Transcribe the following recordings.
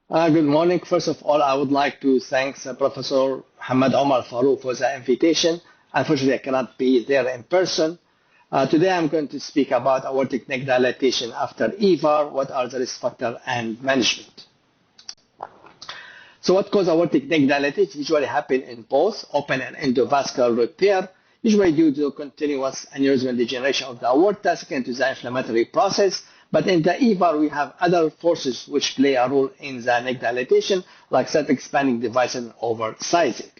Good morning. First of all, I would like to thank Professor Hamad Omar Farouk for the invitation. Unfortunately, I cannot be there in person. Today, I'm going to speak about aortic neck dilatation after EVAR, what are the risk factors and management. So what causes aortic neck dilatation usually happen in both open and endovascular repair, usually due to continuous aneurysmal degeneration of the aorta, second to the inflammatory process. But in the EVAR, we have other forces which play a role in the neck dilatation, like self-expanding devices and oversizing.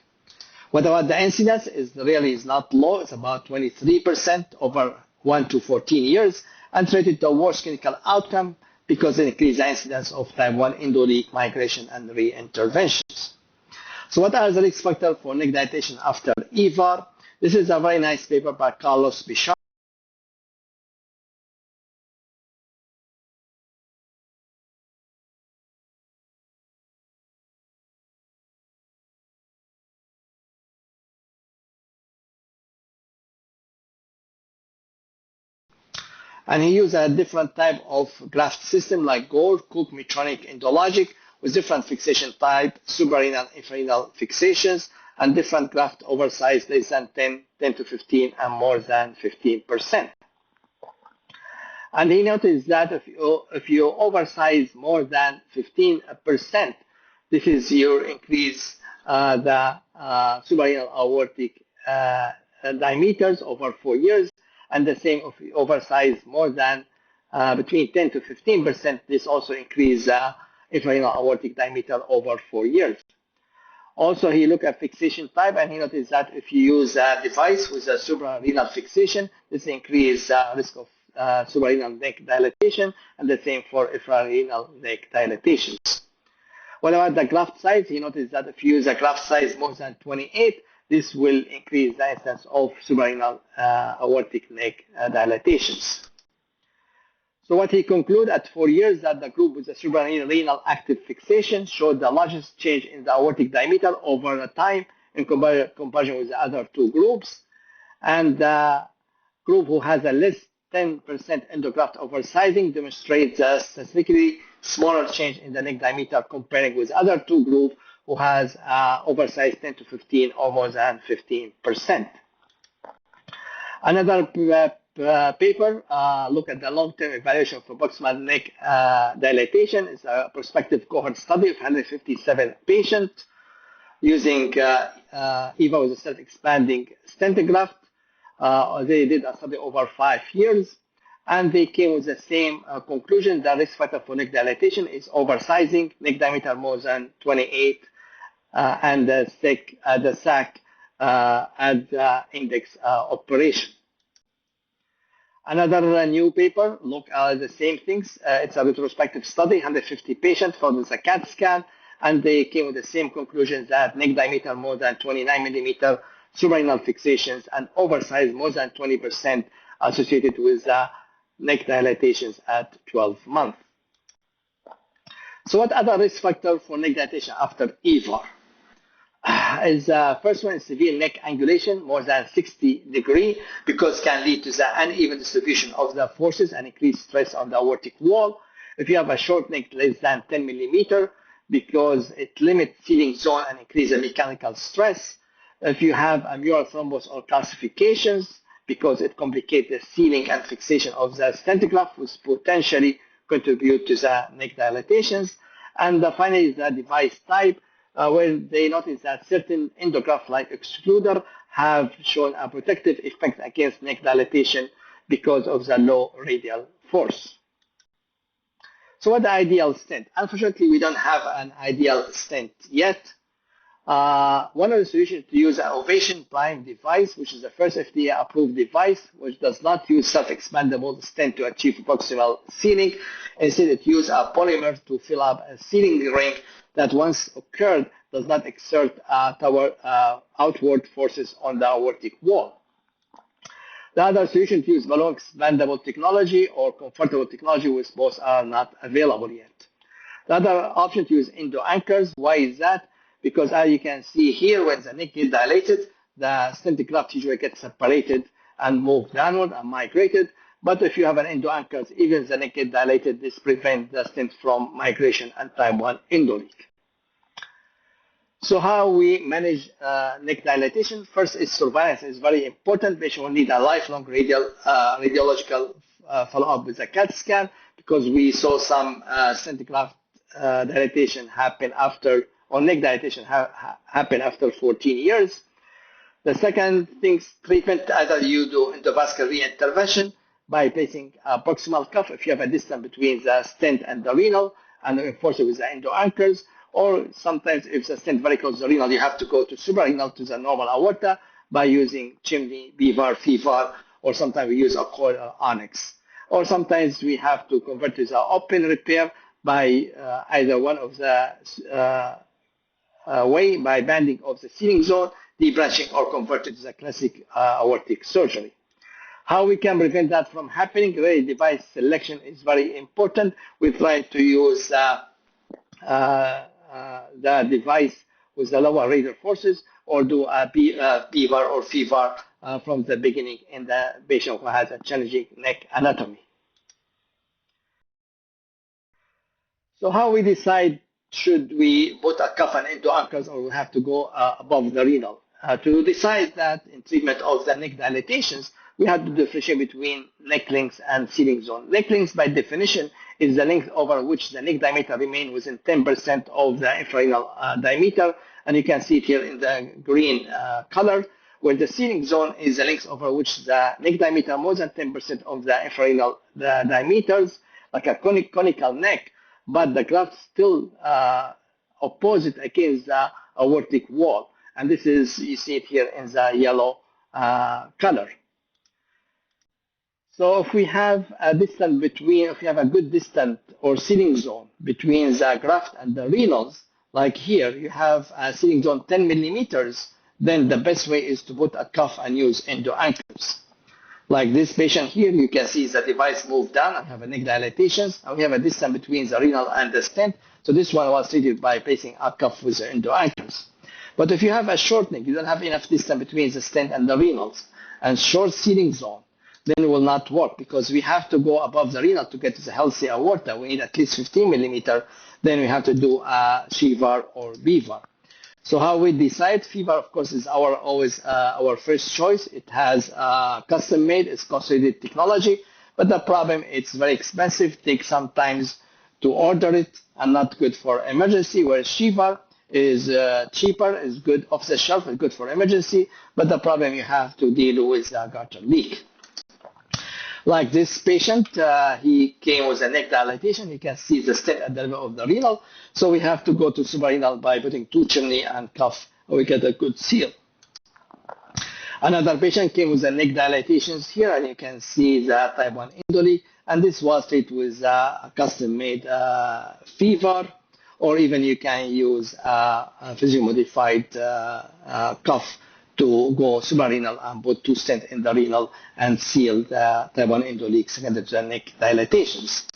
What about the incidence? Really is not low. It's about 23% over 1 to 14 years, and treated the worst clinical outcome because it increases the incidence of type 1 endoleak migration and re-interventions. So what are the risk factors for neck dilatation after EVAR? This is a very nice paper by Carlos Bichon. And he used a different type of graft system like Gore, Cook, Medtronic, Endologic, with different fixation type, suprarenal, infrarenal fixations, and different graft oversize less than 10 to 15, and more than 15%. And he noticed that if you oversize more than 15%, this is your increase the suprarenal aortic diameters over 4 years, and the same if you oversize more than between 10 to 15%, this also increases infrarenal aortic diameter over 4 years. Also, he looked at fixation type, and he noticed that if you use a device with a suprarenal fixation, this increases risk of suprarenal neck dilatation, and the same for infrarenal neck dilatations. What about the graft size? He noticed that if you use a graft size more than 28, this will increase the incidence of suprarenal aortic neck dilatations. So what he concluded at 4 years that the group with the suprarenal active fixation showed the largest change in the aortic diameter over the time in comparison with the other two groups. And the group who has a less 10% endograft oversizing demonstrates a statistically smaller change in the neck diameter comparing with other two groups who has oversized 10 to 15 or more than 15%. Another paper look at the long-term evaluation for proximal neck dilatation. It's a prospective cohort study of 157 patients using EVA with a self-expanding stent graft. They did a study over 5 years, and they came with the same conclusion. The risk factor for neck dilatation is oversizing, neck diameter more than 28, and the SAC and index operation. Another new paper look at the same things. It's a retrospective study, 150 patients followed with a CAT scan, and they came with the same conclusion that neck diameter more than 29 millimeter, suprarenal fixations, and oversize more than 20% associated with neck dilatations at 12 months. So what other risk factors for neck dilatation after EVAR? Is first one is severe neck angulation more than 60 degrees because can lead to the uneven distribution of the forces and increased stress on the aortic wall. If you have a short neck less than 10 millimeter, because it limits sealing zone and increases mechanical stress. If you have a mural thrombus or calcifications, because it complicates the sealing and fixation of the stent graft, which potentially contribute to the neck dilatations. And finally, the device type, where they notice that certain endograft like excluder have shown a protective effect against neck dilatation because of the low radial force. So what the ideal stent? Unfortunately, we don't have an ideal stent yet. One of the solutions to use an Ovation Prime device, which is the first FDA-approved device, which does not use self-expandable stent to achieve proximal sealing. Instead, it uses a polymer to fill up a sealing ring that once occurred does not exert outward forces on the aortic wall. The other solution to use balloon expandable technology or comfortable technology, which both are not available yet. The other option to use endo anchors. Why is that? Because as you can see here, when the neck gets dilated, the stent graft usually gets separated and moved downward and migrated. But if you have an endoancles, even the neck get dilated, this prevents the stent from migration and type 1 endoleak. So how we manage neck dilatation? First is surveillance is very important. Patient will need a lifelong radiological follow-up with a CAT scan, because we saw some stent graft dilatation happen after, or neck dilatation happen after 14 years. The second thing, treatment, either you do endovascular reintervention by placing a proximal cuff if you have a distance between the stent and the renal, and reinforce it with the endoancles. Or sometimes if the stent very close to the renal, you have to go to suprarenal to the normal aorta by using chimney, BVAR, FIVAR, or sometimes we use a coil or onyx. Or sometimes we have to convert to the open repair by either one of the way, by banding of the sealing zone, debranching, or converted to the classic aortic surgery. How we can prevent that from happening? The device selection is very important. We try to use the device with the lower radial forces, or do a BVAR or FIVAR from the beginning in the patient who has a challenging neck anatomy. So how we decide, should we put a cuff and endoancles, or we have to go above the renal? To decide that in treatment of the neck dilatations, we have to differentiate between neck length and sealing zone. Neck length, by definition, is the length over which the neck diameter remains within 10% of the infrarenal diameter, and you can see it here in the green color, where the sealing zone is the length over which the neck diameter more than 10% of the infrarenal diameters, like a conical neck, but the graft still opposite against the aortic wall. And this is, you see it here in the yellow color. So if we have a distance between, if you have a good distance or sealing zone between the graft and the renals, like here, you have a sealing zone 10 millimeters, then the best way is to put a cuff and use endoancles. Like this patient here, you can see the device move down and have a neck dilatations, and we have a distance between the renal and the stent. So this one was treated by placing a cuff with the endoancles. But if you have a short neck, you don't have enough distance between the stent and the renals, and short sealing zone, then it will not work, because we have to go above the renal to get to the healthy aorta. We need at least 15 millimeter. Then we have to do a CVAR or BVAR. So how we decide? FIVAR, of course, is always our first choice. It has custom made, it's consolidated technology, but the problem, it's very expensive, takes some time to order it, and not good for emergency, whereas CVAR is cheaper, is good off the shelf, is good for emergency, but the problem, you have to deal with a gutter leak. Like this patient, he came with a neck dilatation. You can see the stent at the level of the renal. So we have to go to suprarenal by putting 2 chimney and cuff, and we get a good seal. Another patient came with a neck dilatations here, and you can see the type 1 endoleak, and this was treated with a custom-made FIVAR, or even you can use a physio-modified cuff to go suprarenal and put 2 stents in the renal and seal the type 1 endoleak secondary to the neck dilatations.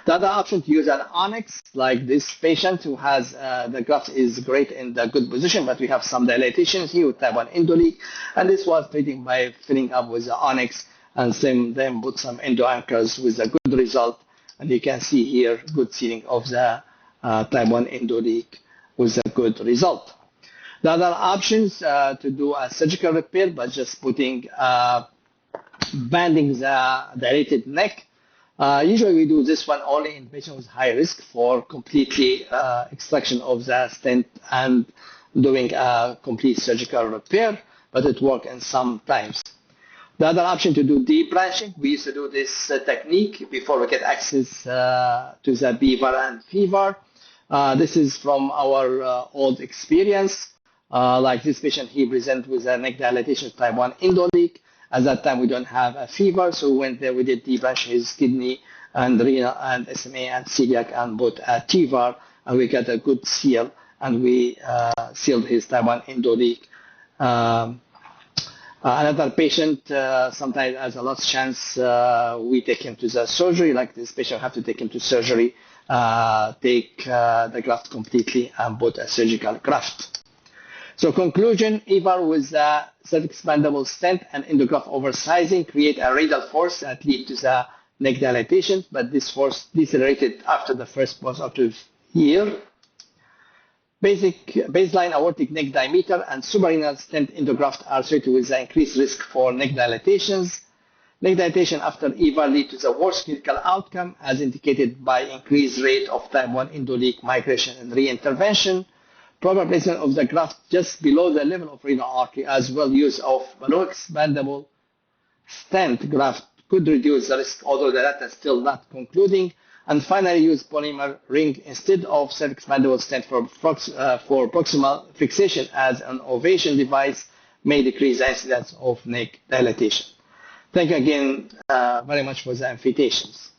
The other option to use an onyx, like this patient who has the graft is great in the good position, but we have some dilatations here with type 1 endoleak, and this was treated by filling up with the onyx and then put some endoancles with a good result. And you can see here good sealing of the type 1 endoleak with a good result. The other options to do a surgical repair by just putting banding the dilated neck. Usually we do this one only in patients with high risk for completely extraction of the stent and doing a complete surgical repair, but it works in some times. The other option to do deep branching, we used to do this technique before we get access to the BVAR and FIVAR. This is from our old experience. Like this patient, he presented with a neck dilatation type 1 endoleak. At that time, we don't have a FIVAR, so we went there, we did debranch his kidney and renal and SMA and celiac and put a TVAR, and we got a good seal, and we sealed his type 1 endoleak. Another patient sometimes has a last chance, we take him to the surgery. Like this patient, have to take him to surgery, take the graft completely and put a surgical graft. So conclusion, EVAR with the self-expandable stent and endograft oversizing create a radial force that lead to the neck dilatation, but this force decelerated after the first post-operative year. Baseline aortic neck diameter and suprarenal stent endograft are associated with the increased risk for neck dilatations. Neck dilatation after EVAR lead to the worst clinical outcome as indicated by increased rate of type 1 endoleak migration and reintervention. Proper placement of the graft just below the level of renal artery as well use of expandable stent graft could reduce the risk, although the data is still not concluding. And finally, use polymer ring instead of self-expandable stent for proximal fixation as an ovation device may decrease the incidence of neck dilatation. Thank you again very much for the invitations.